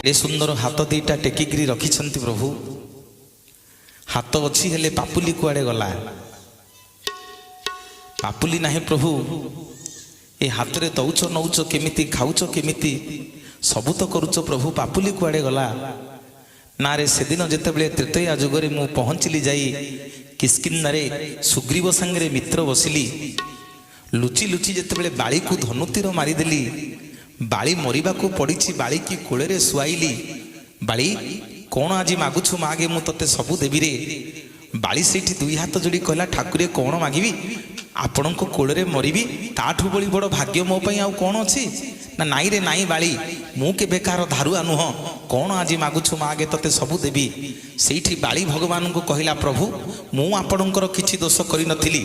ए सुंदर हाथ दीटा टेकिकी रखिछंती प्रभु। हाथ अच्छी हेले पापुली कुआड़े गला, पापुली नाही प्रभु। ए हाथ रे दौच नौच केमिति खाउच केमिति सबु तो करूच प्रभु, पापुली कुआड़े गला ना रे। से दिन जेतेबेले तृतीया जुगरे मु पहुंचली जाई किष्किन्धारे सुग्रीव संगे मित्र बसिली, लुचि लुचि जेतेबेले बाली को धनुतीर मारिदेली, बाली मरिबा को पड़ी, बाली की कोले रे सुआइली। बाली कौन आज मागुछु मागे मु तते सबु देबी रे। बाली सेठी दुई हाथ जोड़ी कहला ठाकुरे कौन मागिबी, आपण को कोले रे मरिबी, ताठू बड़ी बड़ भाग्य मो पई आउ कौन अछि ना। नाई रे नाई बाली, मु के बेकार धारुआ नुह, कौन आज मागुछु मागे तते सबु देबी। सेठी बाली भगवान को कहला प्रभु मु आपणकर किछि दोष करि नथिली,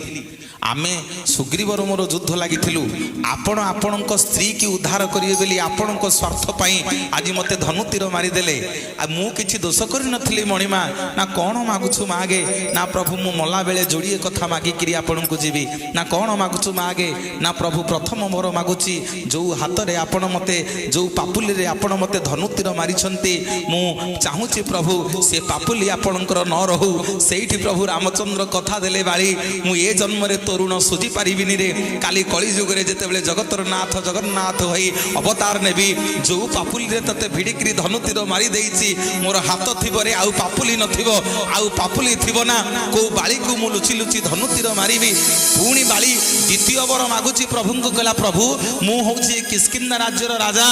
आमे सुग्रीवर मोर युद्ध लागिथिलु, आपण आपणक स्त्री की उद्धार करिवे बेली आपणक स्वार्थ पई आज मते धनुतीर मारिदेले। आ मु किछि दोष करि नथिली मणिमा, ना कौन मागुछु मागे ना प्रभु मु मला बेले जोड़िए कथा मागी किरी आपणको जीवी, ना कौन मागुछु मागे ना प्रभु। प्रथम मोर मागुछि जो हाथ रे आपण मते जो पापुली रे आपण मते धनुतीर मारिछंती, मु चाहूछि प्रभु से पापुली आपणकर न रहू। सेठी प्रभु रामचंद्र कथा देले बाली मु ए जन्म रे तरुण सुझी पारिबिनी रे, काली कली जुग रे जेतेबेले जगतर नाथ जगन्नाथ होई अवतार नेबी, जो पापुली रे तते भिडिकरी धनुतीर मारी देइछि, मोर हाथ थिबो रे आउ पापुली नथिबो, आउ पापुली थिबो ना, को बाली को मु लुचि लुचि धनुतीर मारिबी। पुणी बाली द्वितीय वर मागुछि प्रभु को, कहला प्रभु मु होछि किष्किन्धा राज्यर राजा,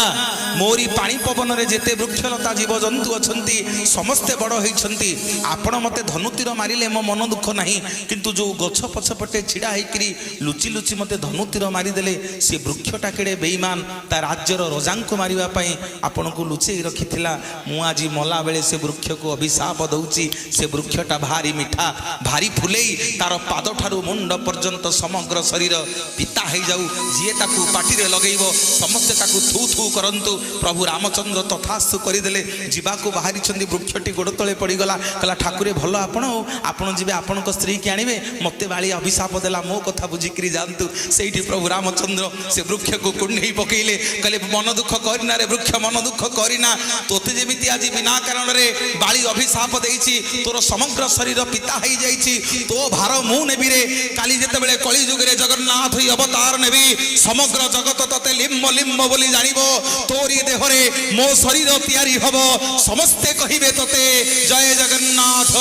मोरी पानी पवन रे जेते वृक्षलता जीव जंतु अछंती समस्ते बड़ होइछंती, आपण मते धनुतीर मारिले मो मन दुख नाही, किंतु जो गछ पछपटे छिड़ा हेकरी लुचि लुचि मते धनुतीर मारिदेले, से वृक्षटा केड़े बेईमान, ता राज्यर रजांको मारिबा पई आपण को लुचेई रखिथिला। मु आजी मला बेले से वृक्ष को अभिशाप दउची, से वृक्षटा भारी मिठा भारी फुलेई तार पाद ठारू मुंड पर्यंत समग्र शरीर पिता हे जाऊ, जिए ताकू पाटी रे लगेइबो समस्त ताकू थू थू करंतु। प्रभु रामचंद्र तथास्तु करिदेले, जीवा को बाहरी छंदी वृक्षटी गोड़ तळे पड़ी गला, कहला ठाकुरे भलो आपण जिबे आपण को स्त्री की आनिबे, मते बाली अभिशाप देला, मो कथा बुझिकरी जानतु। सेठी प्रभु रामचंद्र से वृक्ष को कुंडई पकेइले, कहले मन दुख करिना रे वृक्ष, मन दुख करिना, तोते जेमिति आज बिना कारण रे बाली अभिशाप देइछि, तोर समग्र शरीर पिता हेई जाइछि, तो भार मु नेबी रे। काली जेतेबेले कली जुग रे जगन्नाथ ही अवतार नेबी, समग्र जगत तते लिम्ब लिम्ब बोली जानिबो, तोरी देह रे मो शरीर तयारी हबो, समस्ते कहिबे तते जय जगन्नाथ,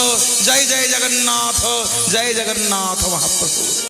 जय जय जगन्नाथ, जय जगन्नाथ महाप्रभु।